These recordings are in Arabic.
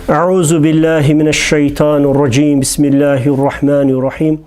أعوذ بالله من الشيطان الرجيم. بسم الله الرحمن الرحيم.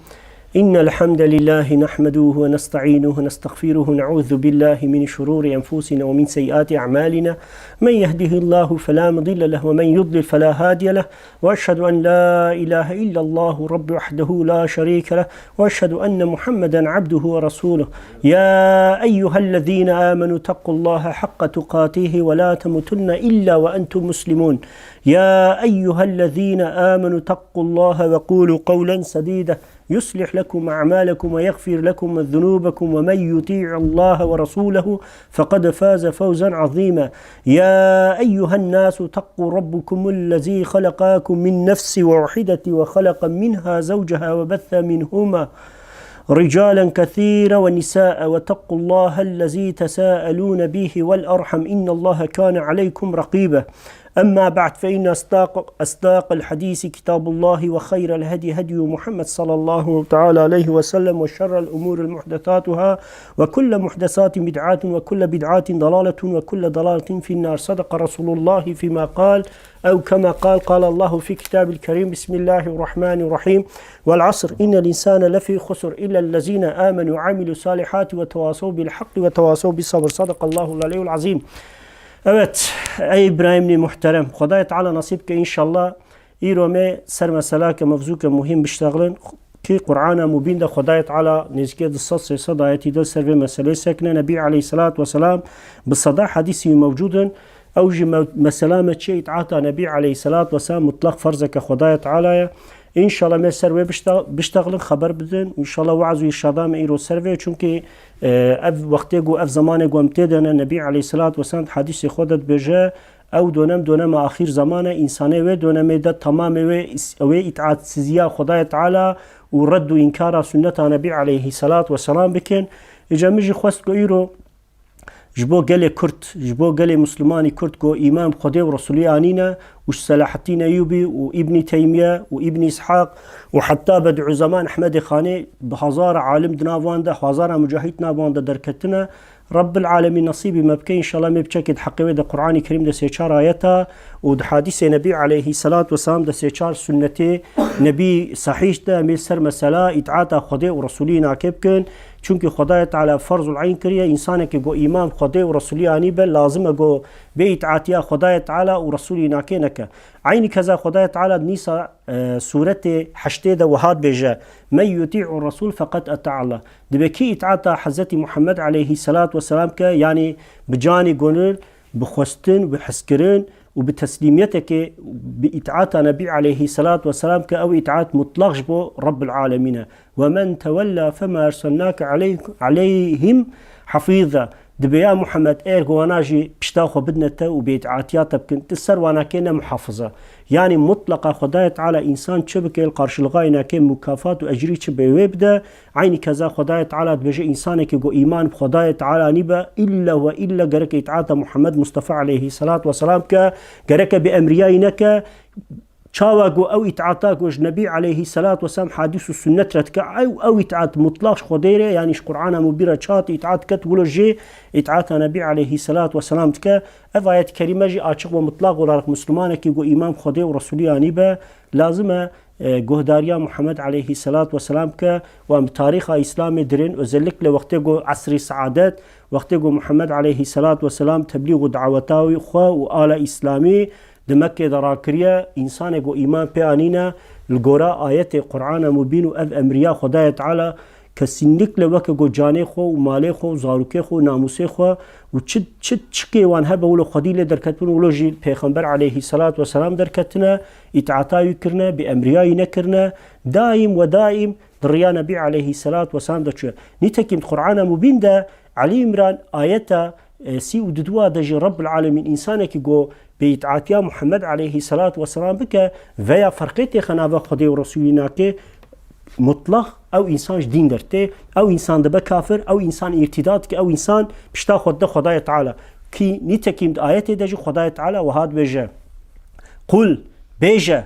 إن الحمد لله نحمده ونستعينه ونستغفره ونعوذ بالله من شرور أنفسنا ومن سيئات أعمالنا. من يهده الله فلا مضل له ومن يضلل فلا هادي له، وأشهد أن لا إله إلا الله رب وحده لا شريك له، وأشهد أن محمدا عبده ورسوله. يا أيها الذين آمنوا اتقوا الله حق تقاته ولا تموتن إلا وأنتم مسلمون. يا أيها الذين آمنوا اتقوا الله وقولوا قولا سديدا يصلح لكم أعمالكم ويغفر لكم ذنوبكم، ومن يطيع الله ورسوله فقد فاز فوزا عظيما. يا أيها الناس اتقوا ربكم الذي خلقكم من نفس واحدة وخلق منها زوجها وبث منهما رجالا كثيرا ونساء، واتقوا الله الذي تساءلون به والأرحم إن الله كان عليكم رقيبا. أما بعد، فإن أصداق الحديث كتاب الله، وخير الهدي هدي محمد صلى الله تعالى عليه وسلم، وشر الأمور المحدثاتها، وكل محدثات بدعة، وكل بدعة ضلالة، وكل ضلالة في النار. صدق رسول الله فيما قال أو كما قال. قال الله في كتاب الكريم: بسم الله الرحمن الرحيم. والعصر إن الإنسان لفي خسر إلا الذين آمنوا وعملوا الصالحات وتواصوا بالحق وتواصوا بالصبر. صدق الله العلي العظيم. Evet ey İbrahim'li muhterem, Xudaya Teala nasip ki inşallah İrome ser mesela ki mevzu ki muhim biştağlın ki Kur'an-ı Mubin'de Xudaya Teala nezike dissas ayeti de serve mesele sekne Nebi Aleyhisselatü Vesselam bısada hadisi mevcudun evci meselame çe it'ata Nebi Aleyhisselatü Vesselam mutlak farza ki Xudaya Teala'ya İnşallah me serve biştağlın haber bidin. İnşallah vaazı irşadam İro serve çünkü ev vakti go ev zamanı go amtedene Nebi Aleyhisselatü Vesselam hadisi Xudat beje ev dönem ahir zamanı insane ve dönemde tamam ve itaatsizliğe Xudaya Teala ve reddu inkara sünneta Nebi Aleyhisselatü Vesselam bikin. Ecemici xost go İro جبو گله کرد، جبو گله مسلمانی کرد کو امام خدا و رسولی آنینا و صلاح الدین ایوبی و ابن تیمیه و ابن اسحاق و حتی بدع زمان احمد خانی بهزار عالم دناوانده، هزار مجاهد ناوانده درکتنا. رب العالمين نصيبي مبكي إن شاء الله مبكي حقيقة ده قرآن الكريم ده سيشار آياتها وده حديث نبي عليه الصلاة والسلام ده سيشار سنته نبي صحيح ده ميسر مسألة إتعاتا خدا ورسولين عكبكن چونك خدای تعالی فرض العین کریه انسان که گو ایمان خدای و رسولی آنی به لازم گو به اطاعتی خدای تعالی و رسولی ناکه نکه. عین کذا خدای تعالی نیسا سورت حشته ده وهاد بجا من یطیع الرسول فقط اطاع الله. دبکی اطاعت حضرت محمد علیه الصلاة والسلام که یعنی بجانی گونر بخوستن و بحسکرن و بتسلیمیت که بإطاعت نبی علیه الصلاة والسلام که او اطاعت مطلق جبو رب العالمین. ومن تولى فما أرسلناك عليهم حفيظا. دبيا محمد وانا بشتاخو بدنته وبيتعاتياته بكن تسر وانا كنا محافظة يعني مطلقة خداية تعالى إنسان شبك القرش الغاينا كن مكافات وأجري شبه ويبدا عيني كذا خداية تعالى بيجي إنسانك جو إيمان بخداية تعالى نبا إلا وإلا جرك إتعاطى محمد مصطفى عليه الصلاة والسلام جرك بأمريائنك شاوغو أو إتعاطاك وج نبي عليه الصلاة والسلام حادث السنة رتك أو إتعاط مطلق خديره يعني قرآن مبيرة شات إتعاط كت ولو جي إتعاط نبي عليه الصلاة والسلام تك أفايات كريمة جي آشق ومطلق ولا مسلمان كي جو إمام خدي ورسولي أنيبا لازم جهداريا محمد عليه الصلاة والسلام ك وام تاريخ إسلام درين وزلك لوقت جو عصر السعادات وقت جو محمد عليه الصلاة والسلام تبليغ دعوته خوا وآل إسلامي دمكه دراكريا إنسان جو إيمان بيانينا الجورا آيات القرآن مبين أذ أمريا خداية تعالى كسندك لوك جو جاني خو ومالي خو زاروكي خو ناموسي خو وشد شكي وان هبه ولو خديل دركتون ولو جي پیغمبر عليه الصلاة والسلام دركتنا إتعاطا يكرنا بأمريا ينكرنا دائم ودائم دريا نبي عليه الصلاة والسلام دچ نيتكيم القرآن مبين ده علي عمران آياتا سي وددوا دجي رب العالمين إنسانك جو بإطاعتيا محمد عليه الصلاة والسلام بك ويا فرقيتي خنابه خدي ورسولنا كي مطلق او انسان دين درته او انسان دبه كافر او انسان ارتداد او انسان بشتا خد خدای تعالی كي نيتكيم آيات دجي خدای تعالی وهاد بيجا قل بيجا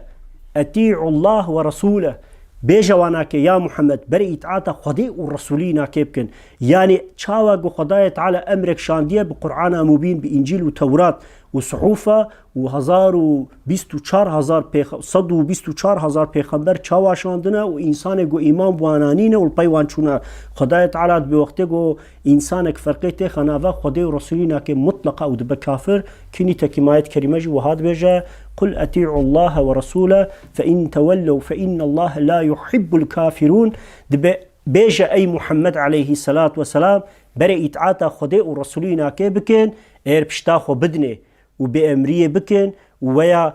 أطيعوا الله ورسوله بيجواناك يا محمد بري إطاعة خدي ورسولينا كيبكن يعني تشاوى خداية على أمرك شاندية بقرآن مبين بإنجيل وتوراة وصحوفة وهزار وبيستو چار هزار صد وبيستو چار هزار پیغمبر چاوا شاندنا و انسان گو ایمان بوانانین و الپیوان چونه خدای تعالی به وقت گو انسانك فرقيته خنافا خدي ورسولينا كي مطلقة او دب كافر كني تكيمايت كريمة وهاد بيجا قل أطيعوا الله ورسوله فإن تولوا فإن الله لا يحب الكافرون دب بيجا أي محمد عليه الصلاة والسلام بري إطاعة خدي ورسولينا كي بكن اير بشتاخو بدني وبأمرية بكن ويا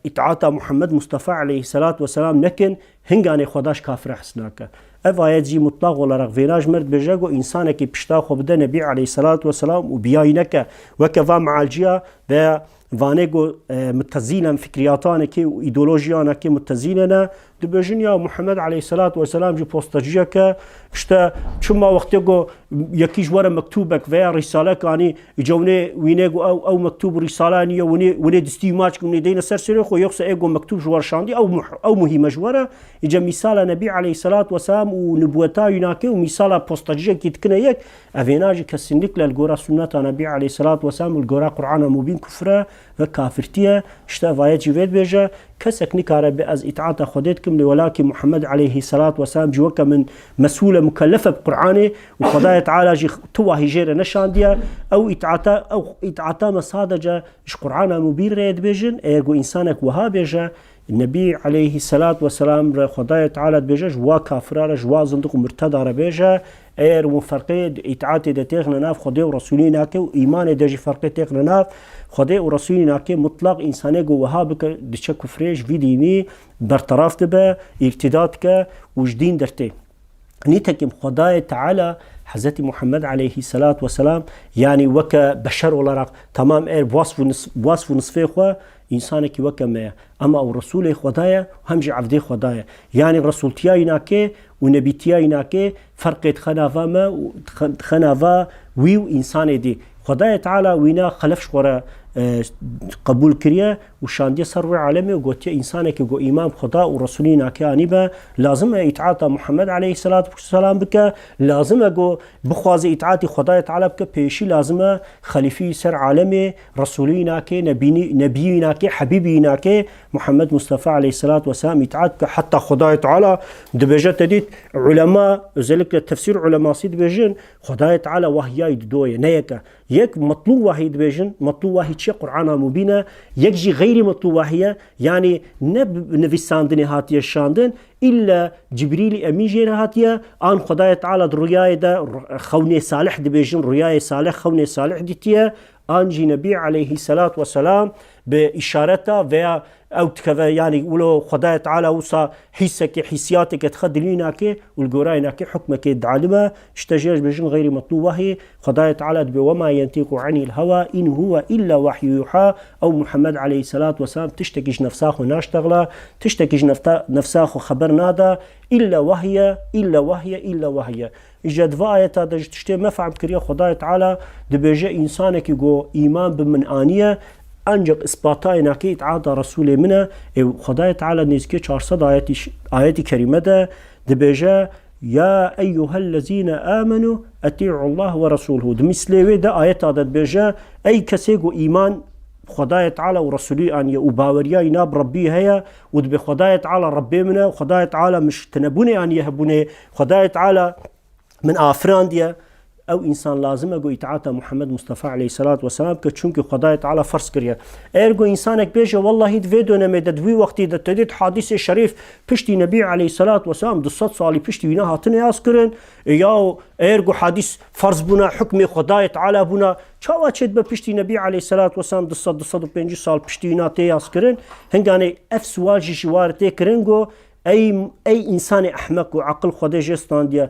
إطاعة محمد مصطفى عليه الصلاة والسلام نكن هنگاني خداش كافر حسناك أفايات جي مطلق ولا رغفيناج مرد بجاقو إنسانك بشتاخو بدا نبي عليه الصلاة والسلام وبياينك وكفا مع الجيا و وانيگو متزينا فكرياتانك وإيدولوجيانك متزينا دبجن يا محمد عليه الصلاة والسلام جو بوستاجيك اشتا شما وقتيگو يكيج ورا مكتوبك ويا رسالة كاني يجوني وينيگو او مكتوب رسالة نية وني دستيماج وني دينا سرسري خو يقص ايگو مكتوب جوار شاندي او مهمة جوارا يجا مثال نبي عليه الصلاة والسلام ونبوتا يناكي ومثال بوستاجيك يتكنا يك افيناجي كسندك للغورا سنة نبي عليه الصلاة والسلام والغورا قرآن مبين كفرة وكافرتية اشتا فايت جيفيد بيجا كسك نكاره بأز إطاعة خديتكم ولكن محمد عليه الصلاة والسلام جوك من مسؤولة مكلفة بقرآنه وخداية تعالى جي توهي جيرة نشاندية أو إطاعة مصادجة إش قرآن مبين ريد بيجن إيرغو إنسانك وها بيجا النبي عليه الصلاة والسلام خداية تعالى بيجا جوا كافرة جوا زندق مرتدى بيجا اير مفرقه اطاعت د تغنا ناف خدای و رسولینه که ایمان د فرقه تغنا ناف خدای و رسولینه که مطلق انسانه گو وهاب که د چ کفرش وی دینی برطرف به ارتداد که وجدین درته نيتكم خدای تعالى حضرت محمد عليه الصلاة والسلام يعني وكا بشر ولا رق تمام اير وصف نصفه خو انسانك وكا ما اما او رسول خدايا همجي عبد خدايا يعني رسول تياينا كي ونبي تياينا كي فرقت خنافا ما خنافا ويو انسان دي خدای تعالى وينا خلفش ورا قبول كريا وشاندي سر عالمي وقوتي انسانك جو امام خدا ورسولينا كاني با لازم اطاعت محمد عليه الصلاه والسلام بك لازم جو بخواز اطاعت خدای تعالى بك بيشي لازم خليفي سر عالمي رسولينا كي نبينا كي حبيبينا كي محمد مصطفى عليه الصلاه والسلام اطاعت حتى خدای تعالى دبجه تديت علماء ذلك تفسير علماء سيد بيجن خدای تعالى وهي دويه نيك يك مطلوب واحد بيجن مطلوب واحد شيء قرآن مبينة يكجي غير مطلوب واحد يعني نفساندن هاتيه شاندن إلا جبريل أمين جير هاتيه آن خدای تعالى رؤيا ده خوني صالح دبيجن رؤيا صالح خوني صالح ديتيه آنجي نبي عليه الصلاة والسلام بإشارته و أو تكذا يعني ولو خدای تعالى وصا حسك حسياتك تخدليناك والجورايناك حكمك العلمة اشتجاج بجن غير مطلوب وهي خدای تعالى وما ينطق عن الهوى إن هو إلا وحي يوحى أو محمد عليه الصلاة والسلام تشتكيش نفساخ وناشتغله تشتكيش نفساخ وخبر نادا إلا وهي إجا دفا آيات هذا تشتي ما فهم كريا خدای تعالى دبجا إنسانك جو إيمان بمن آنية أنجق إثباتاينا كي إطاعت رسول منا خدای تعالى نزكي 400 آيات كريمة ده دبجا يا أيها الذين آمنوا أطيعوا الله ورسوله دمثله ده آيات هذا دبجا أي كسيغو إيمان خدای تعالى ورسولي أن يباوريا يناب ربي هيا ودب خدای تعالى ربي منا وخدای تعالى مش تنبوني أن يهبوني خدای تعالى من آفرانديا او انسان لازمه گو اطاعت محمد مصطفى عليه الصلاه والسلام که چونکه خدای تعالی فرض کریه ارگو انسانك بیشه والله هیت ویدو نمیده دوی وقتی ده تدید حدیث شریف پشتی نبی علیه الصلاه والسلام 200 سالی پشتی وینا هاتنه یاز کرن یا ارگو حدیث فرض بونا حکم خدای تعالی بونا چاوا چد به پشتی نبی علیه الصلاه والسلام 205 سال پشتی وینا ته یاز کرن هنگانه اف سوال جوارته کرنگو أي إنسان أحمق وعقل خدا جستان ديا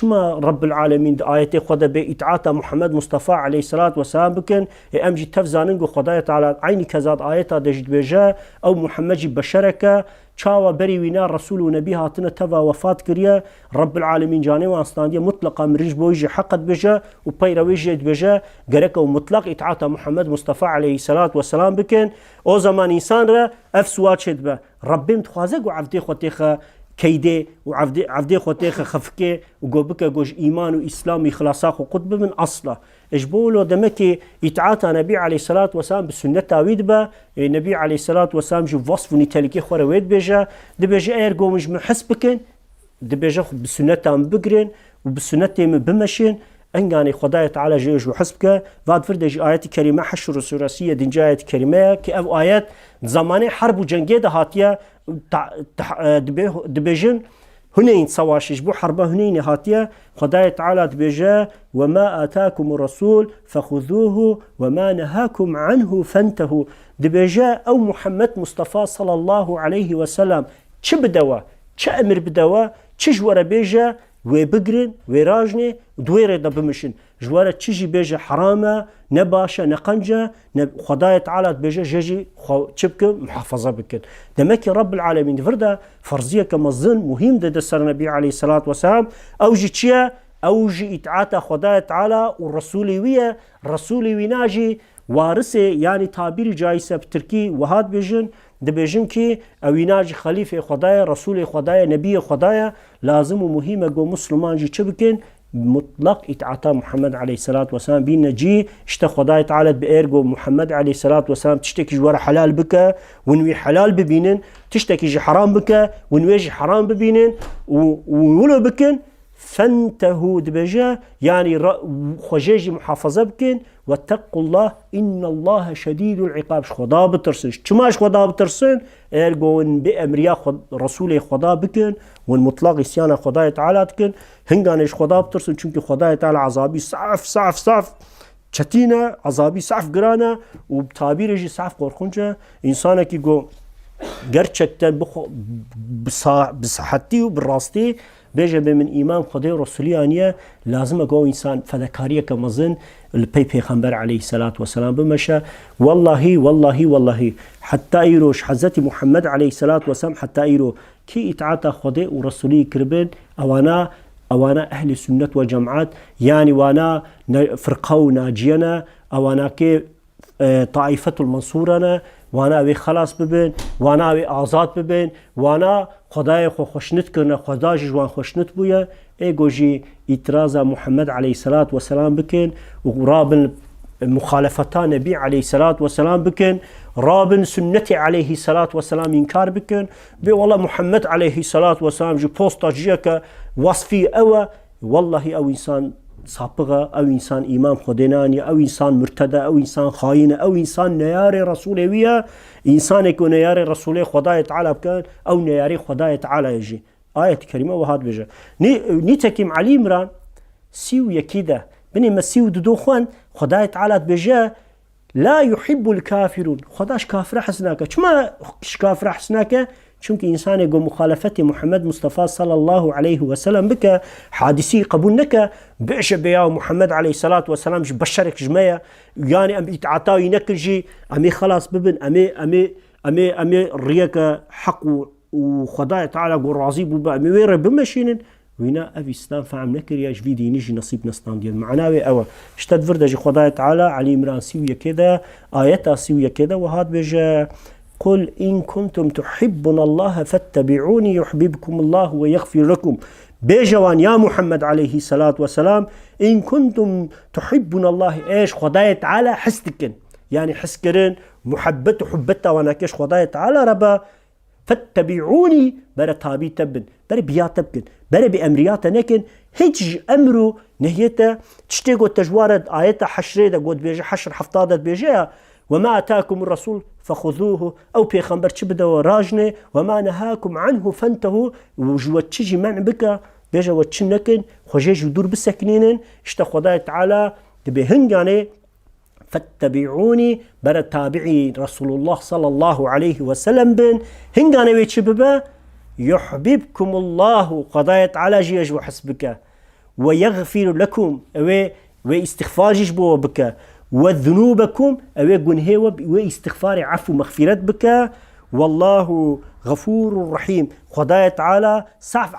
كما رب العالمين آيات خدا بإطاعة محمد مصطفى عليه الصلاة والسلام بكن أمجي تفزاننجو خدايا تعالى عيني كزاد آيات دجد بجا أو محمد جي بشركة چاوا بری وینا رسول و نبی هاتنه توا وفات کریه رب العالمین جانه و استاندیه مطلقا مرج بویج حقت بجا و پیرویج بجا گرک و مطلق اطاعت محمد مصطفى علیه الصلاة والسلام بکن او زمان انسان را افسوات شد به ربیم تخوازه گو عبدی خودتیخه كيده وعفدي خوتيخ خفكه وقوبك جوج إيمان وإسلام خلاصاق وقطب من أصله إجبولو دمكي يتعاطى نبي عليه الصلاة والسلام بالسنة تاويد با النبي عليه الصلاة والسلام جو وصف نتالكي خورويد بيجا دبيجا ايرغو مش محس بكن دبيجا بالسنة تام بقرن وبالسنة تام بمشين انغاني خداي تعالى جيج وحسبك بعد فردج آيات كريمة حشر السوراسية دنجا آيات كريمة كي أو آيات زماني حرب وجنجي ده هاتيا دبيجن هنين سواشش بو حربه هنين هاتيا خداي تعالى دبيجا وما آتاكم الرسول فخذوه وما نهاكم عنه فانتهوا دبيجا أو محمد مصطفى صلى الله عليه وسلم چه بدوا چه امر بدوا چه جوار بيجا وبقرن وراجنه دويره دا بمشن جواره چيجي بيجا حرامه نباشا نقنجه خداية تعالى بيجا جيجي چبك محافظة بكن دمكي رب العالمين فردا فرضية كمظن مهم دا دسر النبي عليه الصلاة والسلام اوجي چيا اوجي اتعاتا خداية تعالى والرسولي ويا رسولي ويناجي وارثه يعني تعبير جايسه بتركي وهاد بيجن دبيجن كي اويناج خليفه خدايا رسول خدايا نبي خدايا لازم ومهمه جو مسلمان جي چبكن مطلق اتعاطى محمد عليه الصلاة والسلام بينا جي اشتا خدايا تعالى بإيرغو محمد عليه الصلاة والسلام تشتكي جوار حلال بك ونوي حلال ببينن تشتكي جي حرام بك ونوي جي حرام ببينن وولو بكن فانتهوا دبجا يعني خجاجي محافظة بكن واتقوا الله إن الله شديد العقاب خدا بترسنش چماش خدا بترسن ارغون بأمريا رسول خدا بكن والمطلق اسيان خدا تعالى تكن هنگانش خدا بترسن چونك خدا تعالى عذابي صعف چتينه عذابي صعف گرانه وبتعبير جي صعف قرخونجه انسانه كي گو gerçekten بصحتي وبالراستي بيجا من إيمان خدای رسولی آنیه لازم اگو انسان فدکاریه که مزن البي پیغمبر عليه الصلاة والسلام بمشا والله حتى ايروش حضرت محمد عليه الصلاة والسلام حتى ايرو كي اتعاطى خدای ورسولی كربن اوانا اهل سنة والجماعات يعني وانا فرقه وناجينا اوانا كي طائفة المنصورنا وانا اوی خلاص ببین وانا اوی آزاد ببین وانا خدای خو خوشنت کرنه خدای جوان خوشنت بویا ایگو جی اعتراض محمد علیه الصلاة والسلام بکن و رابن مخالفتان نبی علیه الصلاة والسلام بکن رابن سنت علیه الصلاة والسلام انکار بکن بی والله محمد علیه الصلاة والسلام جو پوستا جیه که وصفی والله او انسان سابقه او انسان امام خدینانی او انسان مرتده او انسان خائن او انسان نیار رسول ویا انسان کو نیار رسول خدای تعالی بکن او نیار خدای تعالی یجی آیت کریمه و هاد بجه نی تکیم علی عمران سیو یکیده بنی مسیو دو خوان خدای تعالی بجه لا يحب الكافرون خداش كافر حسناك چما كافر حسناك چونك إنسان يقول مخالفة محمد مصطفى صلى الله عليه وسلم بك حادثي قبول نك بعش بيا محمد عليه الصلاة والسلام بشرك جمايا يعني أمي تعطاوي نكجي أمي خلاص ببن أمي ريك حق وخداء تعالى قول راضي ببا أمي وير بمشينن وينا أبي إسلام فعم نكر ياش فيدي نيجي نصيب نستان ديال معناوي أوا اشتد فردج خداء تعالى علي عمران سوية كذا آياتها سوية كذا وهاد بجا قل إن كنتم تحبون الله فاتبعوني يحببكم الله ويغفر لكم بيجوان يا محمد عليه الصلاة والسلام إن كنتم تحبون الله إيش خداية تعالى حسدكن يعني حسكرين محبت وحبتا وناكيش خداية تعالى ربا فاتبعوني برا تابي تبن برا بيات تبكن برا بأمريات نكن هيج أمرو نهيتا تشتيقو تجوارد آياتا حشريدا قد بيجي حشر حفتادت بيجيها وما أتاكم الرسول فخذوه أو بيخمبر تشبدا وراجنه وما نهاكم عنه فانتهوا وجوات تشجي منع بك بيجا واتشنكن خجيج ودور بسكنين اشتا خداي تعالى تبهنجاني فاتبعوني برا تابعي رسول الله صلى الله عليه وسلم بن هنجاني ويتشببا يحببكم الله خداي تعالى جيج وحسبك ويغفر لكم واستغفار جيجبو بك وذنوبكم أوي جنهي واستغفار عفو مغفرة بك والله غفور رحيم خداية تعالى صعف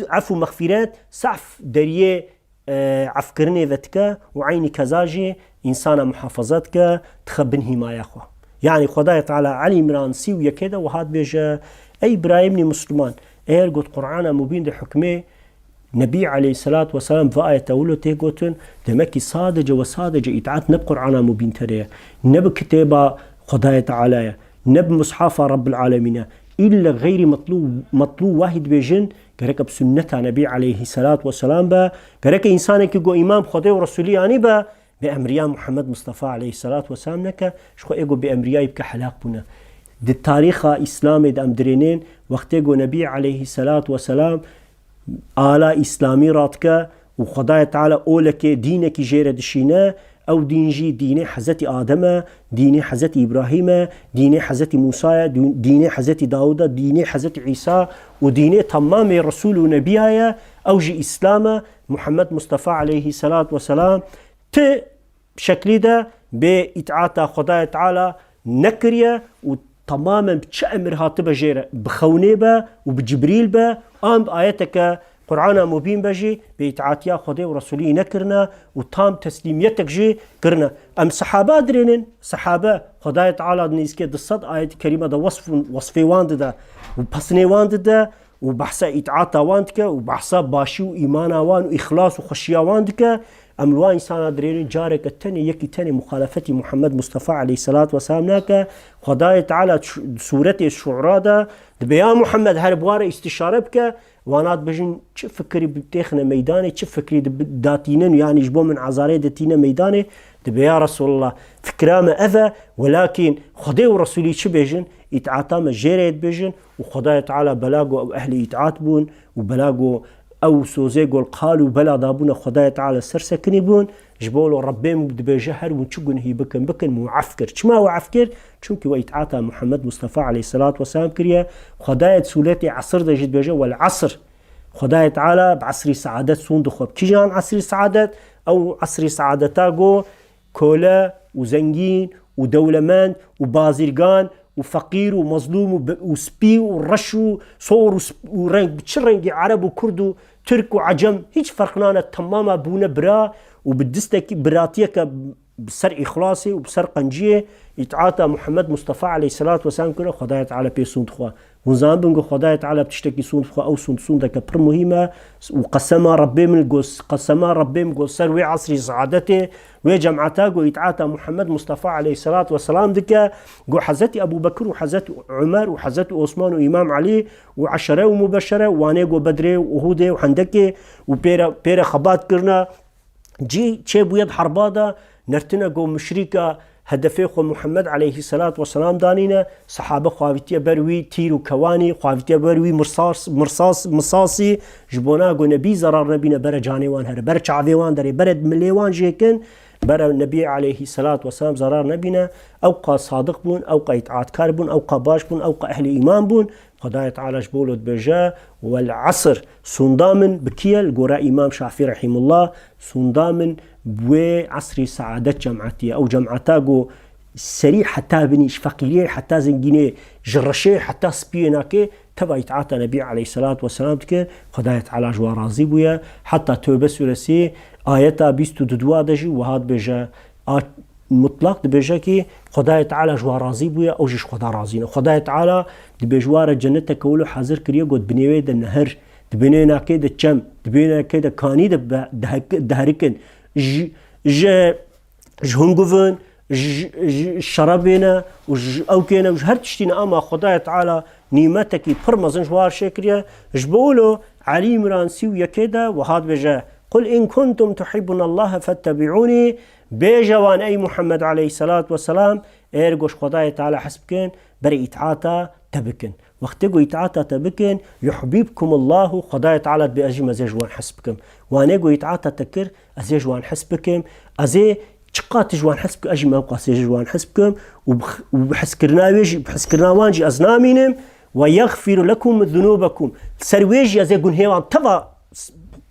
عفو مغفرات صعف دريه عفكرني ذاتك وعيني كزاجي إنسان محافظتك تخبنه ما يخوى يعني خداية تعالى علي عمران سيوية كده وهاد بيجا أي إبراهيمني مسلمان قد قرآن مبين ده حكمه نبي عليه الصلاة والسلام في آية تقوله تيقوتن دمكي صادجة وصادجة إطاعت نب قرآن مبين تريه نب كتابة خداية تعالى نب مصحف رب العالمين إلا غير مطلوب واحد بيجن كرك بسنة نبي عليه الصلاة والسلام با كرك إنسان كيقو إمام خداية ورسولي يعني با بأمريا محمد مصطفى عليه الصلاة والسلام نكا شخو إيقو بأمريا يبكى حلاق بنا دي التاريخ إسلامي دا أمدرينين وقت إيقو نبي عليه الصلاة والسلام آلا إسلامي راتك وخداية تعالى أولك دينك جيرة دشينا أو دينجي دين حزت آدم دين حزت إبراهيم دين حزت موسى دين حزت داود دين حزت عيسى ودين تمام رسول ونبيها أو جي إسلام محمد مصطفى عليه الصلاة والسلام بشكل ده بإطاعة خداية تعالى نكرية وتماما بتشأمر هاتبه جيرة بخوني با وبجبريل با آياتك قرآن مبين بجي بإطاعتيا خدي ورسولي نكرنا وتام تسليميتك جي كرنا أم صحابة درينين صحابة خداية تعالى نيسكي دصد آيات كريمة دا وصفي واند دا وبصني واند دا وبحثا إطاعتا واندك وبحثا باشي وإيمانا وان وإخلاص وخشيا واندك أم الوا إنسان درينين جارك التاني يكي تاني مخالفتي محمد مصطفى عليه الصلاة والسلام ناكا خداية تعالى سورة الشعراء دا دبيا محمد هربوار استشارة بك وانات بجن چه فكري بتاخنا ميداني چه فكري داتينن يعني جبو من عزاري داتينا ميداني دبي يا رسول الله فكرامة أذى ولكن خدي ورسولي چه بجن إتعاتام جيريت بجن وخداية تعالى بلاغو أو أهل إتعاتبون وبلاغو أو سوزيقو القالوا بلا دابون خداية تعالى سرسكني بون جبولو ربهم دبي جهر ونشقن هي بكن معفكر چما هو عفكر چونك وإتعاتا محمد مصطفى عليه الصلاة والسلام كريا خداية سولتي عصر دا جد بيجا والعصر خداية تعالى بعصر سعادت صندوق كي جان عصر سعادت أو عصر سعادتاقو كولا وزنجين ودولمان وبازرقان وفقير ومظلوم وسبي ورشو صور ورنج بتشرنج عرب وكرد وترك وعجم هيج فرقنا تماما بونا برا وبدستك براتيك بسر إخلاصي وبسر قنجية يتعاطى محمد مصطفى عليه الصلاة والسلام كله خداية تعالى بيسوند خوا ونزام بنقول خداية تعالى بتشتكي سوند خوا أو سوندك بر مهمة وقسم ربي من الجوس قسم ربي من الجوس سر وعصر سعادته وجمعته جو يتعاطى محمد مصطفى عليه الصلاة والسلام دكا جو حزت أبو بكر وحزت عمر وحزت عثمان وإمام علي وعشرة ومبشرة وانه جو بدر وهودة وحندكة وبير خبات كرنا جي چه بويد حربادا نرتنا جو مشركة هدفي خو محمد عليه الصلاة والسلام دانينا صحابة خوافيتيا بروي تيرو كواني خوافيتيا بروي مصاصي جبونا جو نبي زرار نبينا برا جانيوان هر برا چاويوان داري برا مليوان جيكن برا النبي عليه الصلاة والسلام زرار نبينا أوقا صادق بون أوقا إطاعت كار بون أوقا باش بون أوقا أهل إيمان بون خداية تعالى جبولود بجا والعصر سندامن بكيل قراء إمام شافعي رحمه الله سندامن بوي عصري سعادة جمعتي أو جمعتاقو سريع حتى بنيش فقيري حتى زنجيني جرشي حتى سبيناكي تبا يتعاطى نبي عليه الصلاة والسلام دكي خداية تعالى جوا راضي بويا حتى توبة سورسي آياتا بيستو ددوا دجي وهاد بجا مطلق دبيجا كي خداية تعالى جوا راضي بويا أو جيش خدا راضينا خداية تعالى دبيجوار الجنة كولو حاضر كريا قد بنيوي دا النهر دبينينا كيدا تشم دبينينا كيدا كاني دهركن هنگوفن شرابينا او كينا هر تشتينا اما خداية تعالى نيمتكي برمزن جوار شكريا جبولو علي مرانسي ويكيدا وهاد بجا قل إن كنتم تحبون الله فاتبعوني بجوان أي محمد عليه الصلاة والسلام إرجوش خداية تعالى حسبكن بري إتعاتا تبكن وقتقو إتعاتا تبكن يحبيبكم الله خداية تعالى بأجي مزيجوان حسبكم وانيقو إتعاتا تكر أزيجوان حسبكم أزي چقات جوان حسبك أجي موقع سيجوان حسبكم وبحسكرنا وانجي أزنامينم ويغفر لكم ذنوبكم سرويجي أزي قن هيوان تبا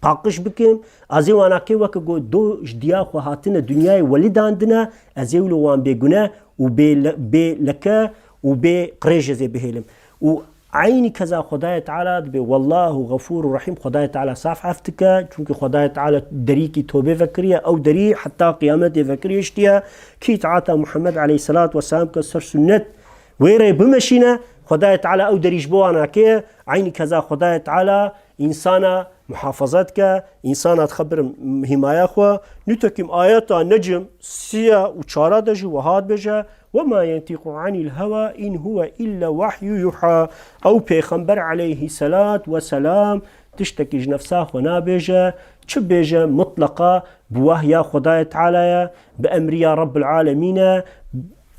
باقش بكم أزي وانا كي وكو دو جديا خوهاتنا دنياي ولداندنا أزي ولو وان بيقنا وبلكا وبقريج زي بهيلم وعيني كذا خداية تعالى والله غفور رحيم خداية تعالى صاف عفتك چونك خداية تعالى دريكي توبة فكرية أو دري حتى قيامة فكرية اشتيا كي تعاطى محمد عليه الصلاة والسلام كسر سنة ويري بمشينا خدای تعالی او دریج بوانا که عینی کذا خدای تعالی انسان محافظت که انسان تخبر حمایه خو نتکیم آیات نجم سیا و چارا دجی و هاد بجه وما ينطق عن الهوى إن هو إلا وحي يوحى أو پیغمبر عليه الصلاة والسلام تشتكي نفسه ونابجه چه بيجه مطلقة بوحي خدای تعالى بأمر رب العالمين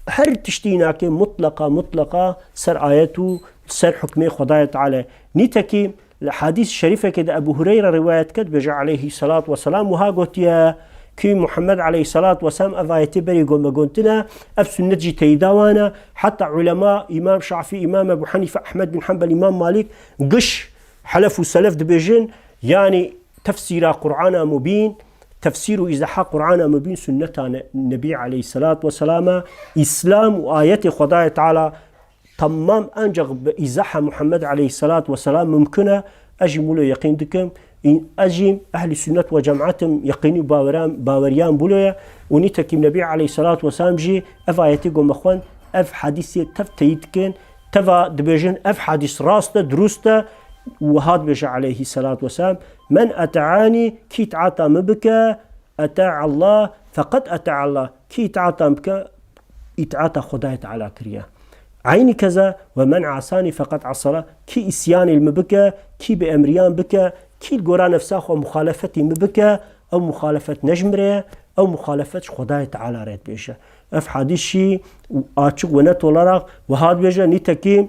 هر تشتينا كي مطلقة سر آياته سر حكمه خدای تعالى نتكي الحديث الشريفة كده أبو هريرة رواية كد بجا عليه الصلاة والسلام وها قلت يا كي محمد عليه الصلاة والسلام أفايتي بري قوم قلتنا أف سنة جي تيداوانا حتى علماء إمام شافعي إمام أبو حنيفة أحمد بن حنبل إمام مالك قش حلف وسلف دبيجن يعني تفسير قرآن مبين تفسير إذا حق قرآن مبين سنة النبي عليه الصلاة والسلام إسلام وآيات خدايا تعالى تمام أنجغ بإزاحة محمد عليه الصلاة والسلام ممكنة أجي مولو يقين دكم أجي أهل السنة وجماعتهم يقيني باوريان بولويا ونيتكي النبي عليه الصلاة والسلام جي أف آياتي قوم أخوان أف حديثي تف تيدكين تفا دبيجن أف حديث راسته دروسته وهاد بيجا عليه الصلاة والسلام من أتعاني كي تعاطى مبكى أتاع الله فقد أتاع الله كي تعاطى مبكى يتعاطى خداية على كريا عيني كذا ومن عصاني فقد عصى كي إسياني المبكى كي بأمريان بكى كي القرآن نفسه ومخالفتي مبكى أو مخالفة نجمرية أو مخالفة خداية تعالى ريت بيجا أف حديث شي وآتشق ونتو لرغ وهاد بيجا نتكي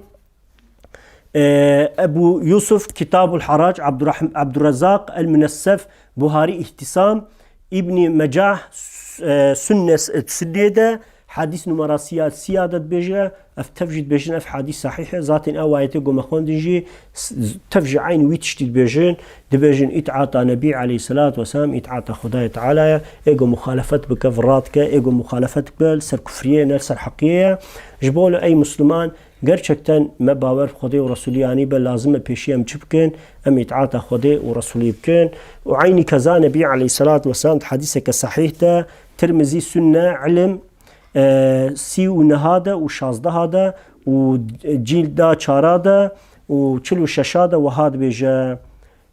أبو يوسف كتاب الحراج عبد الرزاق المنسف بهاري اهتسام ابن مجاح سنة سديدة حديث نمراسيات سيادة بيجا اف تفجد بيجن اف حديث صحيحة ذاتين اوايته قوم اخوان ديجي تفجع عين ويتشتد بيجن دبيجن اتعاطى نبي عليه الصلاة والسلام اتعاطى خداية تعالى ايقو مخالفت بكفراتك ايقو مخالفت بل سر كفرية نفسر حقية جبول اي مسلمان گرچکتن ما باور خدای و رسولیانی بل لازمه پیشی ام چبکن ام اتعاطى خدای و رسولی بکن و عینی کذا نبی علیه الصلاة والسلام حدیثه که صحیح ده ترمزی سنة علم سی و نهاده و شازده و جیلده چاراده و چلو ششاده و هاد بیجه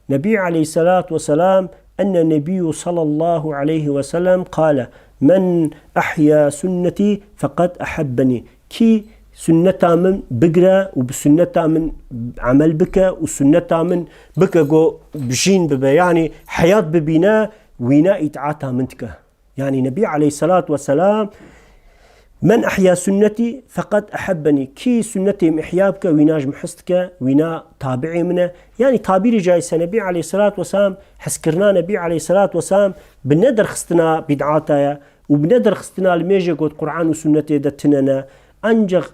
نبی علیه الصلاة والسلام أن النبي صلى الله عليه وسلم قال من أحيا سنتي فقد أحبني كي سنة من بقرة وبسنة من عمل بك وسنة من بك جو بجين ببا يعني حياة ببناء ويناء إتعاطى منتك يعني نبي عليه الصلاة والسلام من أحيا سنتي فقد أحبني كي سنتي محيابك ويناج محستك وينا تابعي منه يعني تعبير جاي نبي عليه الصلاة والسلام حسكرنا نبي عليه الصلاة والسلام بندر خستنا بدعاتها وبندر خستنا الميجي قد قرآن وسنتي دتننا أنجغ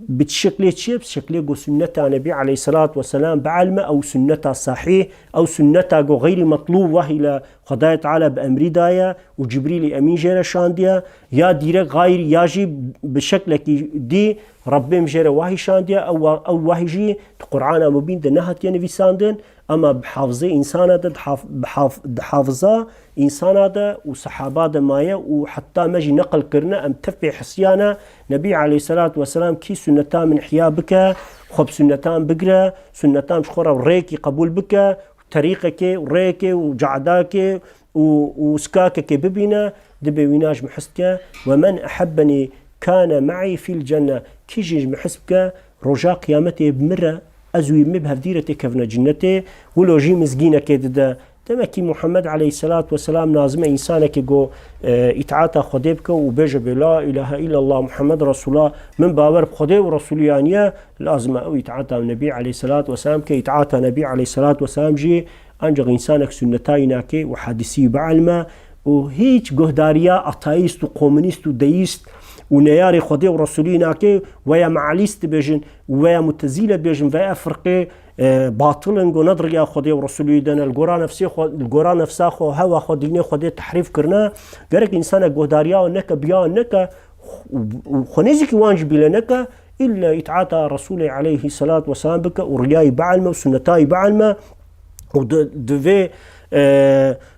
بتشكله شيء بشكله جو سنة النبي عليه الصلاة والسلام بعلمه أو سنة صحيح أو سنة جو غير مطلوب وهي خداية تعالى بأمر دايا وجبريل أمين جرى شانديا يا ديرك غير ياجي بشكل دي ربي مجرى وهي شانديا أو وهي جي القرآن مبين ده نهت يعني ساندن أما بحافظة إنسان ده بحافظة إنسان ده وصحابة ده مايا وحتى مجي نقل كرنا أم تفبع حسيانا نبي عليه الصلاة والسلام كي سنتان من حيابك خب سنتان بقرة سنتان شخورة وريكي قبول بك طريقك وريكي وجعداك وسكاكك ببنا دبي ويناج محسك ومن أحبني كان معي في الجنة كي جيج محسبك رجاء قيامته بمرة أزوي مبهف ديرتي كفنا جنته ولو جي مزقينة كده تمكي محمد عليه الصلاة والسلام نازم إنسانك جو إتعاطى خديبك وبيجا بلا إله إلا الله محمد رسول الله من باور بخدي ورسوليانية لازم أو يتعاطى النبي عليه الصلاة والسلام كي يتعاطى النبي عليه الصلاة والسلام جي أنجغ إنسانك سنتاينك وحادثي بعلمه وهيج جهداريا أتايست وكومونيست وديست ونياري خدي ورسولينك ويا معليست بيجن ويا متزيلة بيجن ويا فرقي باطلن جو ندرجة خدي ورسولي دنا القرآن نفسه خو هوا خديني خدي تحريف كرنا جرك إنسان جهداريا ونك بيان نك وخنيزك وانج بلنك إلا يتعاطى رسول عليه الصلاة والسلام بك ورياي بعلمه وسنتاي بعلمه ودفي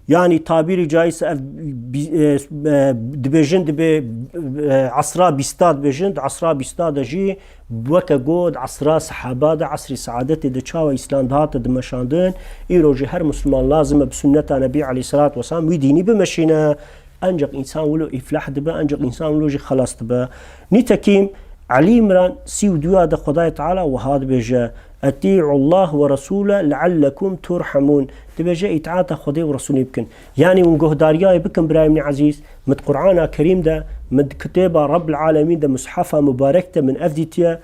يعني تعبير جايز دبيجن دبي عصرا بيستاد بيجن عصرا بيستاد جي وكا جود عصرا صحابة عصر سعادة دچاو إسلام دهات دمشاندن إيروجي هر مسلمان لازم بسنة نبي عليه الصلاة والسلام ويديني بمشينا أنجق إنسان ولو إفلاح دبا أنجق إنسان ولو جي خلاص دبا نتكيم علي مران سيو دوا دا خداي تعالى وهاد بيجا أطيعوا الله ورسوله لعلكم ترحمون تبجا إطاعة خداي ورسوله بكن يعني ونقه داريا بكن برايمني عزيز مد قرآن كريم ده مد كتابة رب العالمين ده مصحفة مباركة من أفديتيا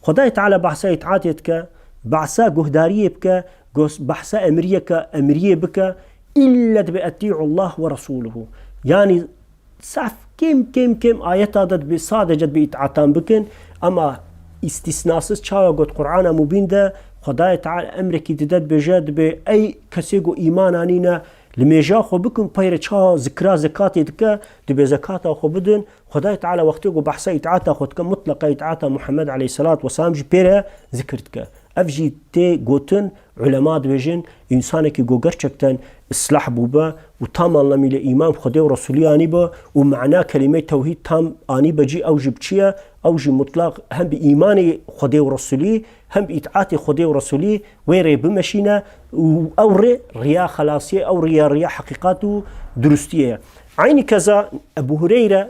خداي تعالى بحثا إطاعتك بحثا قه داريا بك بحثا أمرية بك إلا بأطيعوا الله ورسوله يعني صف كم آيات عدد بصادجت بإطاعتان بكن أما استثناسس چاوا قد قرآن مبين ده خدای تعالى أمريكي ددد بجد بأي كسيقو إيمانانينا لميجا خو بكن پير چا ذكرا زكاتي دكا دبي زكاتا خو بدن خدای تعالى وقتيقو بحثا إطاعتا خودك مطلقا إطاعتا محمد عليه الصلاة والسلام جي بيرا ذكرتك أفجي تي قوتن علماء بيجن إنسانك جو gerçekten إصلاح بوبا وتام الله إلى إيمان خدای ورسولي آني با ومعنى كلمة توحيد تام آني بجي أو جبتشيا أو جي مطلق هم بإيمان خدای ورسولي هم بإطاعة خدای ورسولي ويري بمشينا أو ريا خلاصية أو ريا حقيقاته درستية عيني كذا أبو هريرة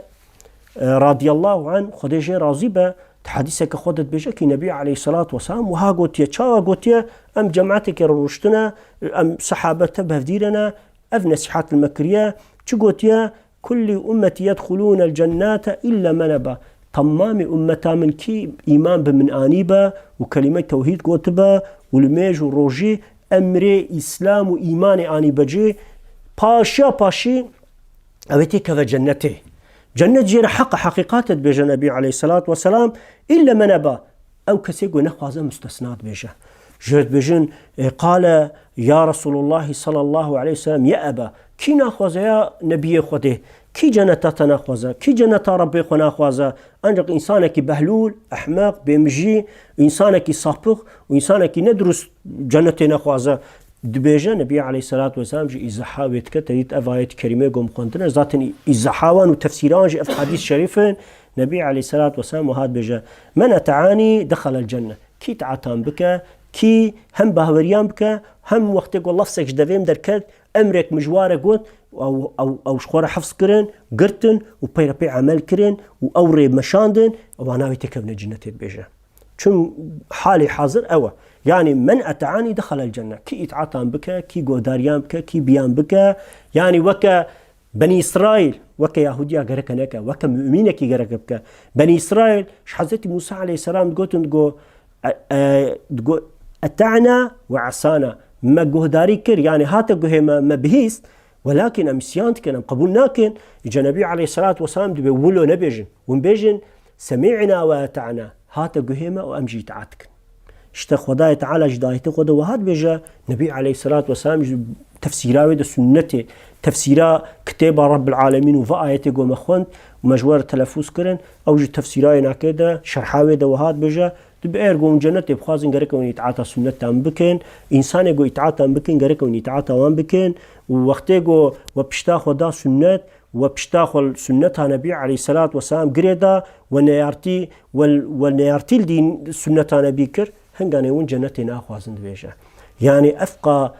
رضي الله عنه خدای جي راضي با حديثك خودت بيجاكي نبي عليه الصلاة والسلام وها قوتيا چاوا قوتيا أم جماعتك روشتنا أم صحابة بهديرنا أف نصيحات المكرية چو قوتيا كل أمتي يدخلون الجنات إلا من أبا تمام أمتا من كي إيمان بمن آنيبا وكلمة توحيد قوتبا والميج وروجي أمري إسلام وإيمان آنيبا جي باشي أويتي كذا جنته جنة جير حقيقات بيجا النبي عليه الصلاة والسلام إلا من أبا أو كسيقو نخوازا مستثنات بيجا جرد بيجن قال يا رسول الله صلى الله عليه وسلم يا أبا كي نخوازا يا نبي خوده كي جنة تنخوازا كي جنة ربي خو نخوازا أنجق إنسانك بهلول أحمق بمجي إنسانك صابق وإنسانك ندرس جنة نخوازا دبيجا نبي عليه الصلاة والسلام جي إزحاويت كتريد أفايت كريمة قوم قندنا ذاتن إزحاوان وتفسيران جي في حديث شريفين نبي عليه الصلاة والسلام وهاد بيجا من أتعاني دخل الجنة كي تعتان بك كي هم بهوريان بك هم وقت يقول لفظك جدويم دركت أمرك مجوارة قلت أو شخورة حفظ كرن قرتن وبيرا بي عمل كرن وأوري مشاندن وعناوي تكبن الجنة بيجا شم حالي حاضر أوه يعني من أتعاني دخل الجنة كي إتعاطان بك كي قوداريان بك كي بيان بك يعني وكا بني إسرائيل وكا يهوديا غرق نكا وكا مؤمنك غرق بك بني إسرائيل حضرت موسى عليه السلام تقول أتعنا وعصانا ما قوداري كر يعني هاتا قهما ما بهيس ولكن أمسيانت كان قبولناكن إجا نبي عليه الصلاة والسلام دي بيقولوا نبيجن ونبيجن سمعنا وأتعنا هاتا قهما وأمجي تعاتك اشتا خدای تعالی جدایت خود وهاد بيجا نبي عليه الصلاة والسلام تفسيراوي ده سنته تفسيرا كتاب رب العالمين وفآيته قوم أخوان ومجوار تلفوز كرن أو جو تفسيراوي ناكده شرحاوي ده وهاد بيجا دبئر قوم جنة بخازن غريك ونيتعاطى سنة تام بكن إنسان قو يتعاطى بكن غريك ونيتعاطى وان بكن ووقته قو وبشتا خدا سنة وبشتاخل سنتها نبي عليه الصلاة والسلام قريدا ونيارتي الدين سنتها نبي كر هنگانه ون جنتي ناخوازن بيجا يعني أفقى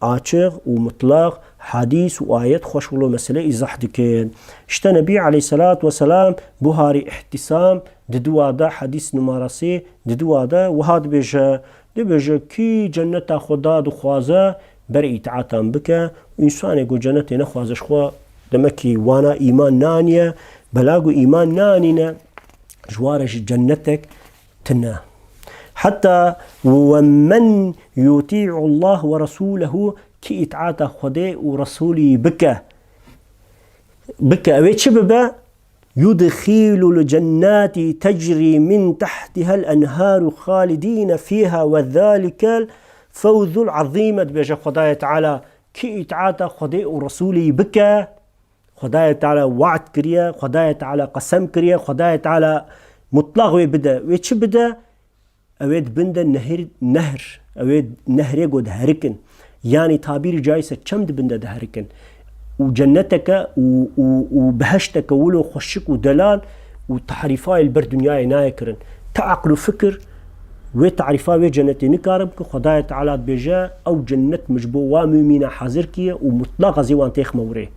عاشق ومطلق حديث وآيات خوشولو مسألة إزاح دكين اشتا نبي عليه الصلاة والسلام بهاري احتسام ددوا دا حديث نمارسي ددوا دا وهاد بيجا دبيجا كي جنتا خدا دخوازا بري إتعاتان بك وإنسان يقول جنتي نخوازش خوا دمكي وانا إيمان نانيا بلاغو إيمان نانينا جوارش جنتك تنا حتى ومن يطيع الله ورسوله كي إتعاطى خدي ورسولي بك أويت شبابا يدخل الجنات تجري من تحتها الأنهار خالدين فيها وذلك الفوز العظيم بيجا خدايا تعالى كي إتعاطى خدي ورسولي بك خدايا تعالى وعد كريا خدايا تعالى قسم كريا خدايا تعالى مطلق ويبدا ويتش بدا أويد بندا نهر أويد نهر يقود هركن يعني تعبير جايسة چمد بنده دهركن وجنتك وبهشتك ولو خشك ودلال وتحريفاي البر دنياي نايكرن تعقل وفكر وتعريفاي جنتي نكارم خدايا تعالى بيجا او جنت مجبو وامينا حاضر كي ومطلقه زيوان تيخ موري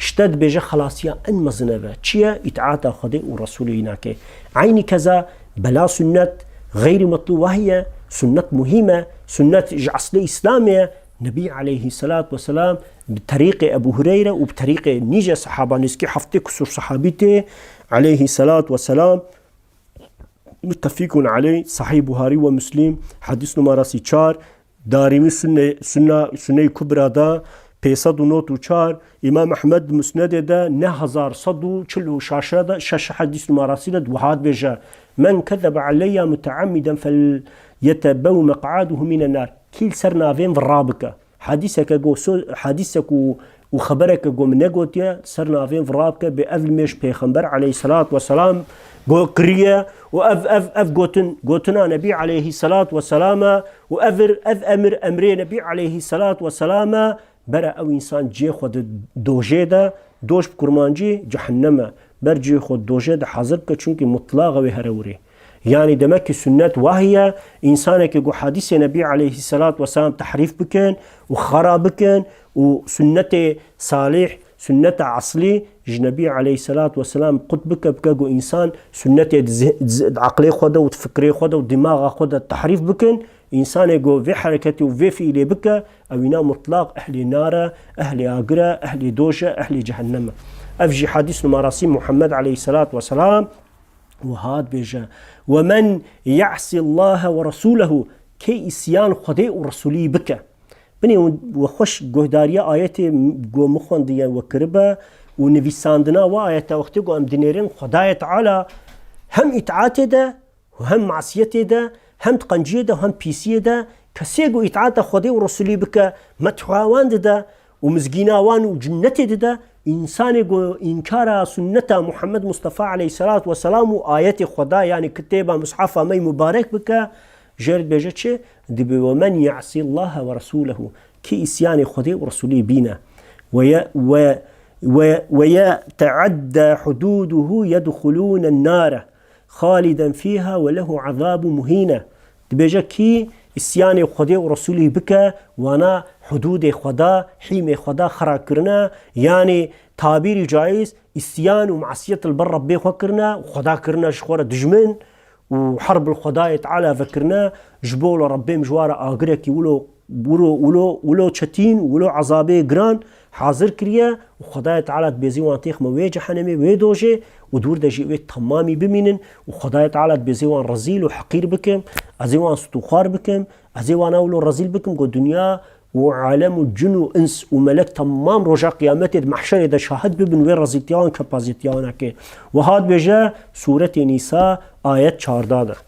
اشتد بيجا خلاصيا ان مزنبه تشيا اتعاتا خدي ورسوله هناك عيني كذا بلا سنه غير مطلوب وهي سنه مهمه سنه اصلي اسلاميه نبي عليه الصلاه والسلام بطريقه ابو هريره وبطريقه نيجا صحابه نسكي حفتي كسر صحابته عليه الصلاه والسلام متفقون عليه صحيح بخاري ومسلم حديث نمرة 4 دارمي سنة كبرى دا 594 امام احمد مسند دا 9146 دا شش حديث نمرة 6 وهاد بيجا من كذب علي متعمدا فليتبوأ مقعده من النار كيل سرنا فين فرابك حديثك وخبرك جو من نقوتيا سرنا فين فرابك بأذل مش بيخنبر عليه الصلاة والسلام جو كريه وأف قوتنا نبي عليه الصلاة والسلام وأفر أمر أمري نبي عليه الصلاة والسلام برا أو إنسان جي خود دوجه دا دوش بكرمانجي جهنم برجي خود دوجه دا حاضر كچونك مطلقه وهروري يعني دمك سنة وهي إنسانك جو حديث نبي عليه الصلاة والسلام تحريف بكن وخراب بكن وسنة صالح سنة عصلي جنبي عليه الصلاة والسلام قطبك بكاقو إنسان سنة عقلي خودا وتفكري خودا ودماغ خودا التحريف بكن إنسان يقو في حركته وفي فيلي بكا أو مطلق أهل نار أهل آقرة أهل دوشة أهل جهنم أفجي حديث مراسيم محمد عليه الصلاة والسلام وهاد بيجا ومن يعصي الله ورسوله كي إسيان خدي ورسولي بكا بني وخش جهداريا آياتي جو مخون ديا وكربا ونفيساندنا وآياتا وقتي جو ام دينيرين خدايا تعالى هم إطاعته ده وهم معصيته ده هم تقنجيه ده وهم بيسيه ده كسيجو إطاعته خدي ورسولي بكا متحوان ده ومزجيناوان وجنته ده إنسان جو إنكار سنة محمد مصطفى عليه الصلاة والسلام وآيات خدا يعني كتابة مصحفة مي مبارك بكا جرد بيجتش دي ومن يعصي الله ورسوله كي إسيان خدي ورسولي بينا ويتعدى حدوده يدخلون النار خالدا فيها وله عذاب مهينة دي بيجا كي إسيان خدا ورسوله بك وانا حدود خدا حيم خدا خرا كرنا يعني تعبير جائز إسيان ومعصية البر ربي كرنا وخدا كرنا شخورة دجمن وحرب الخدا تعالى فكرنا جبول ربي مجوارة آقريكي ولو چتين ولو عذابي جران حاضر كريا وخدا تعالى بيزي وانتيخ موي جهنمي ويدوجي ودور دجي وي تمامي بمينن وخدا تعالى بيزي وان رزيل وحقير بكم ازي وان ستوخار بكم ازي وان اولو رزيل بكم قو دنيا وعالم الجن وانس وملك تمام رجع قيامته محشر ده شاهد ببن وين رزيتيان كبازيتيانك وهاد بيجا سورة نساء آيات 14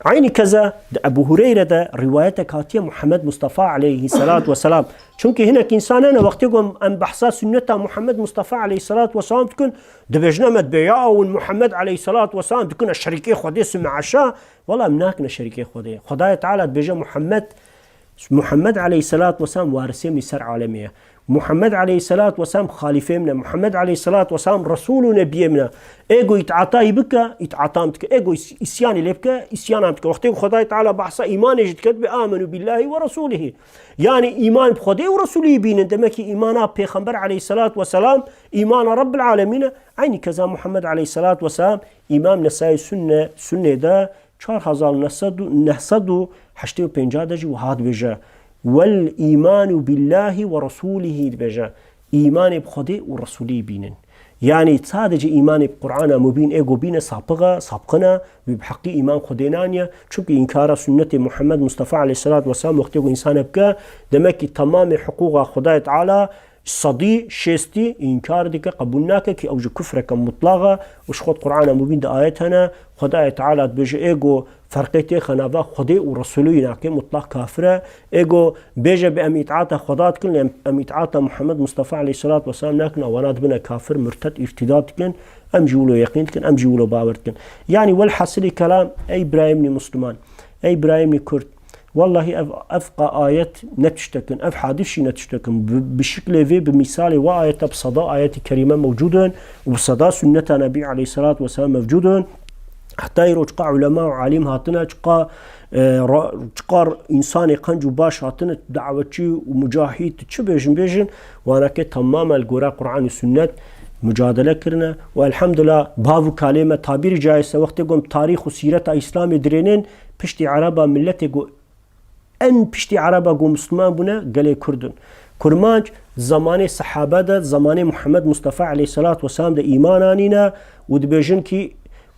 عيني كذا أبو هريرة ده روايته كاتية محمد مصطفى عليه الصلاة والسلام چونك هناك إنساننا وقتكم أن بحثا سنة محمد مصطفى عليه الصلاة والسلام تكون دبجنا مدبيا محمد عليه الصلاة والسلام تكون الشريكي خدي سمع عشاء والله مناكنا شريكي خدي تعالى بيجا محمد عليه الصلاة والسلام وارثي مسار عالمية محمد عليه الصلاة والسلام خالفه منا محمد عليه الصلاة والسلام رسول نبي منا ايجو يتعطى بك يتعطامتك ايجو اسياني لبك اسيانامتك وقتك خداي تعالى بحث ايمان يجد بآمنوا بالله ورسوله يعني ايمان بخدي ورسوله بين دمك ايمانا بيغمبر عليه الصلاة والسلام ايمان رب العالمين عيني كذا محمد عليه الصلاة والسلام امام نسائي سنة ده 4985 دجي وهاد بجا والإيمان بالله ورسوله بجا إيمان بخدي ورسوله بينن يعني تصادج إيمان بقرآن مبين إيجو بين سابقنا وبحقي إيمان خدينانيا چونك إنكار سنة محمد مصطفى عليه الصلاة والسلام وقتيقو إنسان بكا دمك تمام حقوق خداية تعالى صدي شستي إنكار ديك قبولناك كي أوجه كفرك مطلقة وش خد قرآن مبين دا آياتنا خداية تعالى بيجي إيجو فرقيتي خنافا خدي ورسولينا كي مطلق كافرة إيجو بيجي بأم إطاعة خدات كن أم إطاعة محمد مصطفى عليه الصلاة والسلام ناكنا وناد بنا كافر مرتد ارتداد كن أم جولو يقين كن أم جولو باور كن يعني والحصل كلام أي إبراهيم مسلمان أي إبراهيم كرد والله أفقى آيات نتشتكن أف حادث نتشتكن بشكل في بمثال وآية بصداء آيات كريمة موجودة وبصداء سنة نبي عليه الصلاة والسلام موجودة حتى يرجع علماء وعالم هاتنا تقار إنسان قنج باش هاتنا دعوتشي ومجاهد تشبهجن بيجن وانا كي تماما القراء قرآن والسنة مجادله کرنه و الحمدلله باو کلمه تعبیر جایسته وقتی گم تاریخ و سیرت اسلام درینن پشتی عربا ملت گو ان پشتی عربا گو مسلمان بونه گله کردن کرمانج زمان صحابه ده زمان محمد مصطفى علیه الصلاة والسلام ده ایمان آنینا و دبیجن کی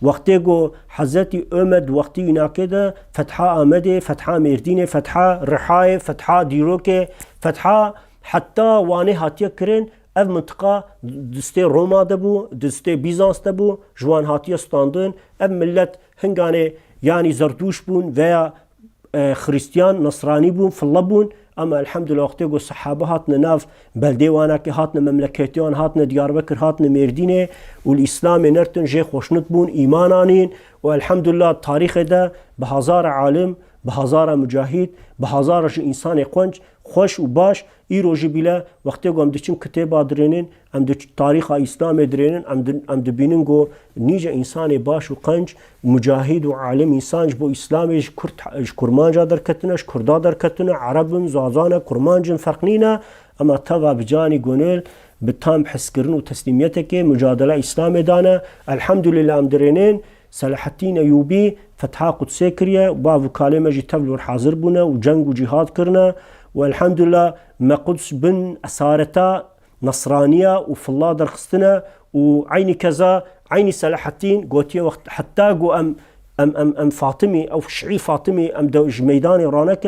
وقتی گو حضرت امد وقتی ایناکه ده فتحه آمده فتحه مردین فتحه رحای فتحه دیروک فتحه حتی وانه هاتیه کرن ev منطقه دسته روما دبو دسته بیزانس دبو جوان هاتیه ستاندن ev millet hingane yani zerdüş bun veya Hristiyan Nasrani bun fılla bun ama elhamdülillah waqtê ku sahabe hatine nav beldê wanekê hatine memleketiyan hatine Diyarbekir hatine Mêrdînê û İslamê nertin jê xweşnut bûn îman anîn û elhamdülillah tarîxê de bi hezara alim bi hezara mücahid bi hezara jî însanê xwenc خوش و باش ای روزی بیله وقتی گم دچیم کتاب درینن ام د تاریخ اسلام درینن ام د بینن گو نیجه انسان باش و قنج مجاهد و عالم انسان بو اسلامش کرمانجا در کتنش کردا در کتنه عربن زازانه کرمانجن فرقنینه اما توا بجانی گونل بتام حس کرن و تسلیمیت که مجادله اسلام دانه الحمدلله ام درینن صلاح الدین ایوبی فتح قدس کریه و با کلمه جی تبلور حاضر بونه و جنگ و جهاد کرنه والحمد لله ما قدس بن أسارتا نصرانية وفي الله درخستنا وعيني كذا عيني صلاح الدين قوتي وقت حتى قو أم فاطمي أو شعي فاطمي أم دوج ميداني رانك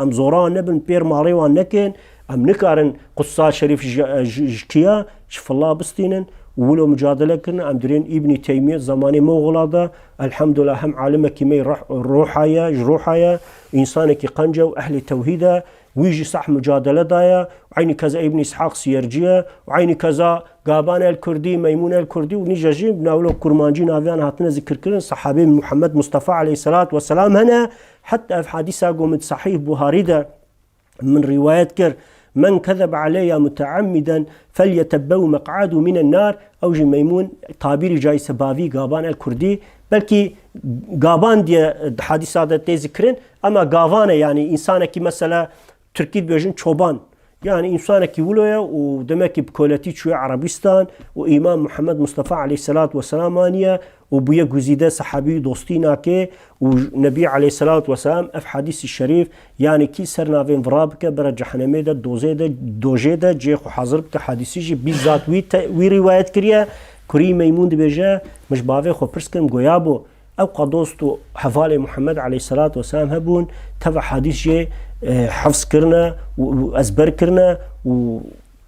أم زوران نبن بير ماري وانكن أم نكارن قصة شريف جكيا شف الله بستينن ولو مجادلة كنا أم درين ابن تيمية زماني مغلاده الحمد لله هم عالمك كمي روحايا جروحايا إنسانك قنجة وأهل توحيده ويجي صح مجادلة دايا وعيني كذا ابن إسحاق سيرجية وعيني كذا قابان الكردي ميمون الكردي ونيجاجين بناولو كرمانجي نافيان هاتنا ذكر كرن صحابي محمد مصطفى عليه الصلاة والسلام هنا حتى في حديثة قومت صحيح بوهاري ده من روايات كر من كذب علي متعمدا فليتبو مقعده من النار او جي ميمون تعبير جاي سبابي قابان الكردي بلكي قابان دي حديثة ده تذكرن اما قابانه يعني انسانك مثلا تركيد بيجن çoban yani insanki ولويا ودمك بكولتي شوية عربستان وإمام محمد مصطفى عليه الصلاة والسلام آنية وبويا جزيدة صحابي دوستينا كي ونبي عليه الصلاة والسلام اف حديث الشريف يعني كي سرنا فين فرابك برا جهنمي ده دوجه ده جيخ وحاضر بك حديثي جي بالذات وي روايات كريا كري ميمون دبجه مش بافي خو برسكم غيابو او قدوستو حفالي محمد عليه الصلاة والسلام هبون تبع حديث جي حفظ كرنا وأزبر كرنا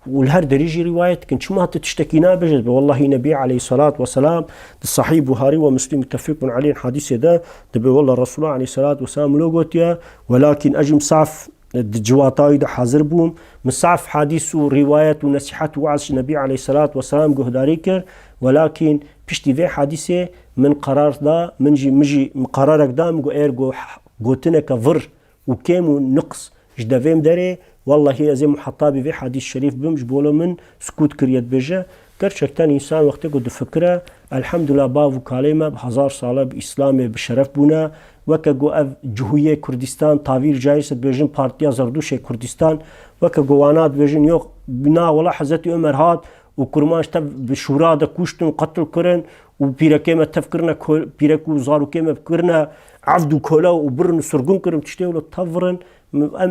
والهر دريجي رواية كنت شو ما تشتكينا بجد والله نبي عليه الصلاة والسلام الصحيح بخاري ومسلم متفق عليه الحديث ده تبي والله الرسول عليه الصلاة والسلام لوجوتيا ولكن أجم صعف الجواتاي ده حاضر بوم مصعف حديث ورواية ونصيحة وعظ النبي عليه الصلاة والسلام جهداري كر ولكن بيشتي في حديثه من قرار ده مجي قرارك ده مجو إير جوتنا كفر وكيم نقص جدافيم داري والله هي زي محطابي في حديث شريف بمش بولو من سكوت كريات بجا كرشكتان إنسان وقت قد فكرة الحمد لله بافو كلمة بهزار صالة بإسلام بشرف بنا وكجو أف جهوية كردستان تعبير جايس بيجن بارتيا زردوشة كردستان وكجوانات بيجن يو بنا ولا حزت عمر هات وكرماش تب بشورا ده كوشتن قتل كرن وبيركيمة تفكرنا بيركو زارو كيمة بكرنا عفدو كولا وبرن سرقون كرم تشتيه ولا تفرن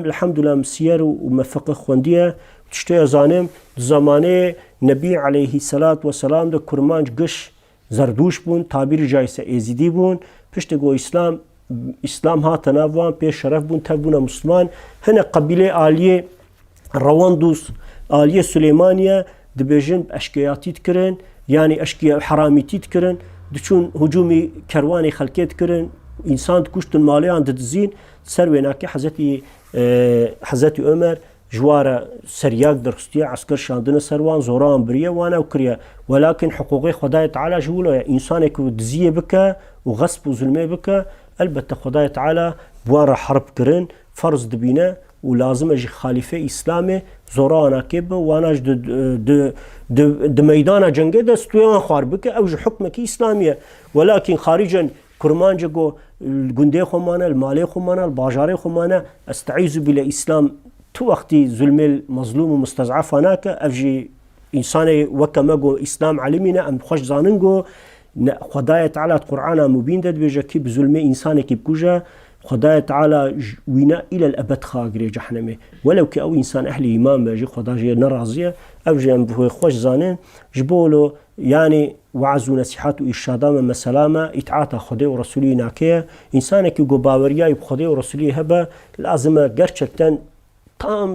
الحمد لله مسير ومفقه خوندية تشتيه زانم زمانه نبي عليه الصلاة والسلام ده كرمانج قش زردوش بون تعبير جايسة ازيدي بون پشتگو اسلام ها تناوان پیش شرف بون تبون مسلمان هنا قبيلة آلية رواندوس آلية سليمانية دبيجن اشكياتي تكرن يعني اشكيا حرامي تكرن دچون هجومي كرواني خلقيت كرن انسان كشتن ماليان دزين سرويناكي حضرت عمر جوارا سرياق درستيا عسكر شاندنا سروان زوران بريا وانا وكريا ولكن حقوقي خداي تعالى جولو انسانك دزيه بك وغصب وظلمي بك البته خداي تعالى بوارا حرب كرن فرض دبينا ولازم اجي خليفه اسلامي زورانا كيب واناج د ميدان جنگه دستويان خاربك او حكمك اسلاميه ولكن خارجا كرمانجو الجندي خمانه المالي خمانه الباجاري خمانه استعيذ بالاسلام تو وقتي ظلم المظلوم ومستضعف هناك افجي انسان وكماغو اسلام علمنا ام خوش زاننگو خدای تعالی قرآن مبين داد بيجا كي بظلم انسان كي بكوجا خدای تعالی وينا الى الابد خاغري جهنمه ولو كي او انسان اهل ايمان بيجي خدای نرازيه افجي ام خوش زانن جبولو يعني وعز ونصيحات وإرشادات من مسلامة إطاعة خدای ورسولی ناکه انسان که گو باوریای خدای ورسولی هبه لازمه گرچکتن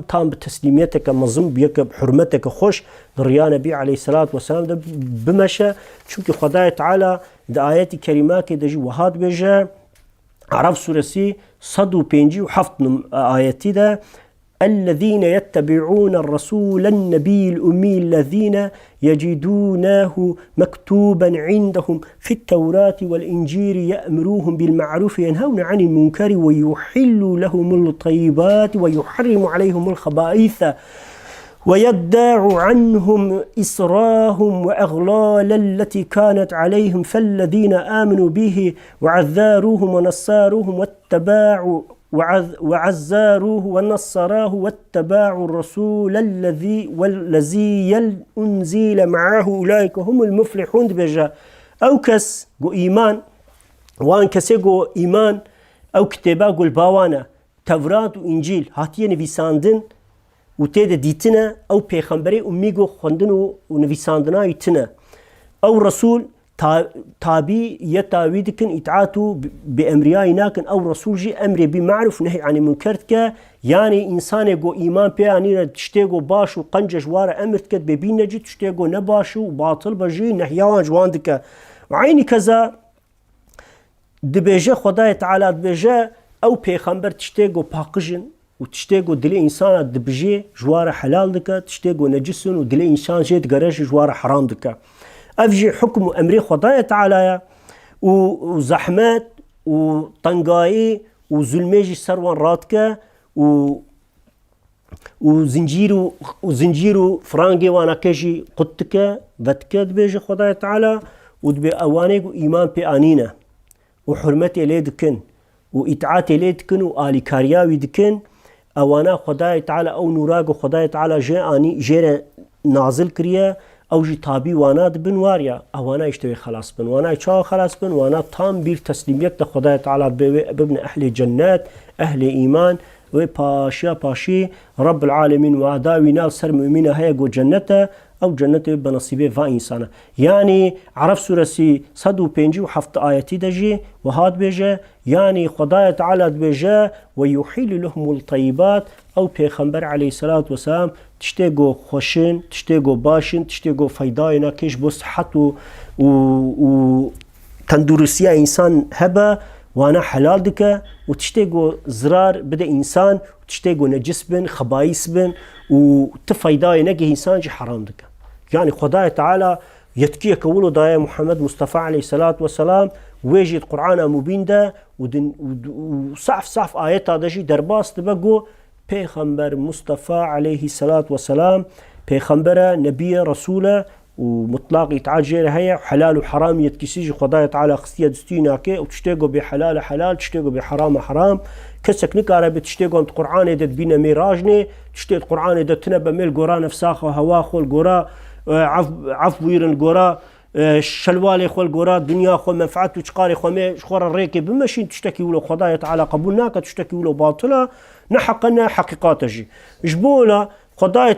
تام بتسليميتك منظم بيك بحرمتك خوش دريا نبي عليه الصلاة والسلام ده بمشى چونك خدای تعالى ده آيات كريمات دجي وهاد بيجا عرف سورسي صدو بينجي وحفظ آياتي ده الذين يتبعون الرسول النبي الأمي الذين يجدونه مكتوبا عندهم في التوراة والإنجيل يأمروهم بالمعروف ينهون عن المنكر ويحل لهم الطيبات ويحرم عليهم الخبائث ويدع عنهم إسراهم وأغلال التي كانت عليهم فالذين آمنوا به وعذاروهم ونصاروهم وعزاروه ونصراه واتباعوا الرسول والذي أنزل معه أولئك هم المفلحون بجا أو كس جو إيمان وان كسي جو إيمان أو كتابا جو الباوانا توراة وإنجيل هاتيه نفيساندن وتيد ديتنا أو بيخنبري أميغو خندنو ونفيساندنا يتنا أو رسول تابي يتاويدكن إطاعته بأمرياء ناكن أو رسول جي أمري بمعروف نهي عن منكرتك يعني إنسان جو إيمان بياني تشتيغو باشو قنجة جوارة أمرتك ببين نجي تشتيغو نباشو باطل بجي نهيوان جواندك وعيني كذا دبيجة خداي تعالى دبيجة أو بيخنبر تشتيغو باقجن وتشتيغو دلي إنسان دبجي جوارة حلال دكا تشتيغو نجسن ودلي إنسان جيت غرش جوارة حرام دكا أفجي حكم أمري خداي تعالى وزحمات وطنقائي وظلميجي سروان راتك وزنجيرو فرانجي وانا كيجي قدتك بتك دبيجي خداي تعالى ودبي أوانيك إيمان بأنينا وحرمتي ليدكن وإطاعتي ليدكن وآلي كارياوي دكن أوانا خداي تعالى أو نوراغ خداي تعالى جاءني جيرا نازل كريا أو جي تابي وانا دبن واريا أوانا يشتوي خلاص بن وانا يشاو خلاص بن وانا تام بير تسليميت خداي تعالى بابن أهل جنات أهل إيمان وباشي رب العالمين وعداوي نال سر مؤمنة هيا جنته أو جنته بنصيبه فا إنسانه يعني عرف سورسي صدو بينجي وحفظ آياتي دجي وهاد بيجا يعني خداي تعالى بيجا ويحيل لهم الطيبات أو بيخنبر عليه الصلاة والسلام تشتيغو خوشن تشتيغو باشن تشتيغو فايداينا كيش بو صحة و تندرسية إنسان هبا وانا حلال دكا وتشتيغو زرار بدا إنسان وتشتيغو نجس بن خبايس بن وتفايداي نجي إنسان جي حرام دكا يعني خداي تعالى يتكي كولو دايا محمد مصطفى عليه الصلاة والسلام ويجي القرآن مبين دا وصعف آيات داجي درباس تبقو پیغمبر مصطفى عليه الصلاة والسلام پیغمبر نبي رسوله ومطلق يتعجر هيا حلال وحرام يتكسيج خداي تعالى خصية دستيناكي وتشتيقو بحلال حلال تشتيقو بحرام حرام كسك نكاره بتشتيقو انت قرآن دت بينا ميراجني تشتيق قرآن دت تنبا ميل قرا نفساخو هواخو القرا عفوير القرا شلوالي خو القرا دنيا خو منفعت وشقاري خو شخور الريكي بمشي تشتكي ولو خداي تعالى قبولناك تشتكي ولو باطله نحقنا حقيقاتجي جبونا خداي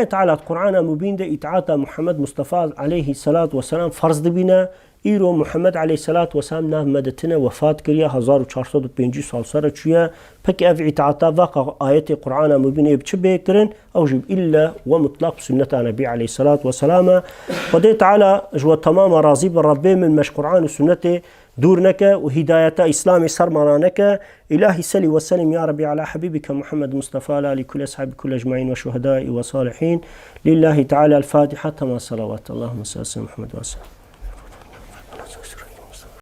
تعالى القرآن مبين ده إطاعة محمد مصطفى عليه الصلاة والسلام فرض دبينا إيرو محمد عليه الصلاة والسلام نام مدتنا وفاة كريا 1450 سال سر چويا پك اف إطاعة واقع آيات القرآن مبين يبچ بكرن أو جب إلا ومطلق سنة النبي عليه الصلاة والسلام خداي تعالى جوا تمام راضي بالرب من مش قرآن وسنته دورنك وهداية إسلام سرمانك إلهي سلي وسلم يا ربي على حبيبك محمد مصطفى لكل أصحاب كل أجمعين وشهداء وصالحين لله تعالى الفاتحة تمام صلوات اللهم صل على محمد وسلم